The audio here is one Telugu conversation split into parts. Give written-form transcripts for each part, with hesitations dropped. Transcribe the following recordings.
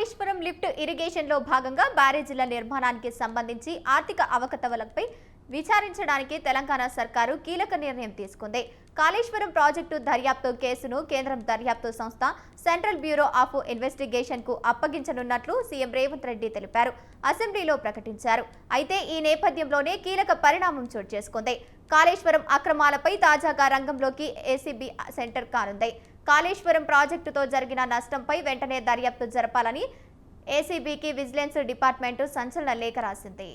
కాళేశ్వరం లిఫ్ట్ ఇరిగేషన్ లో భాగంగా బ్యారేజీల నిర్మాణానికి సంబంధించి ఆర్థిక అవకతవకలపై విచారించడానికి తెలంగాణ సర్కారు కీలక నిర్ణయం తీసుకుంది. కాళేశ్వరం ప్రాజెక్టు దర్యాప్తు కేసును కేంద్రం దర్యాప్తు సంస్థ సెంట్రల్ బ్యూరో ఆఫ్ ఇన్వెస్టిగేషన్ కు అప్పగించనున్నట్లు సీఎం రేవంత్ రెడ్డి తెలిపారు. అసెంబ్లీలో ప్రకటించారు. అయితే ఈ నేపథ్యంలోనే కీలక పరిణామం చోటు చేసుకుంది. కాళేశ్వరం అక్రమాలపై తాజాగా రంగంలోకి ఏసీబీ సెంటర్ కానుంది. కాళేశ్వరం ప్రాజెక్టుతో జరిగిన నష్టంపై వెంటనే దర్యాప్తు జరపాలని ఏసీబీకి విజిలెన్స్ డిపార్ట్మెంట్ సంచలన లేఖ రాసింది.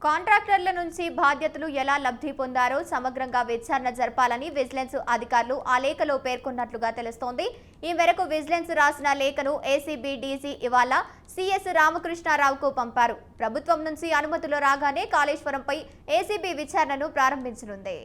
కాంట్రాక్టర్ల నుంచి బాధ్యతలు ఎలా లబ్ధి పొందారో సమగ్రంగా విచారణ జరపాలని విజిలెన్స్ అధికారులు ఆ లేఖలో పేర్కొన్నట్లుగా తెలుస్తోంది. ఈ మేరకు విజిలెన్స్ రాసిన లేఖను ఏసీబీ డీసీ ఇవాళ సిఎస్ రామకృష్ణారావుకు పంపారు. ప్రభుత్వం నుంచి అనుమతులు రాగానే కాళేశ్వరంపై ఏసీబీ విచారణను ప్రారంభించనుంది.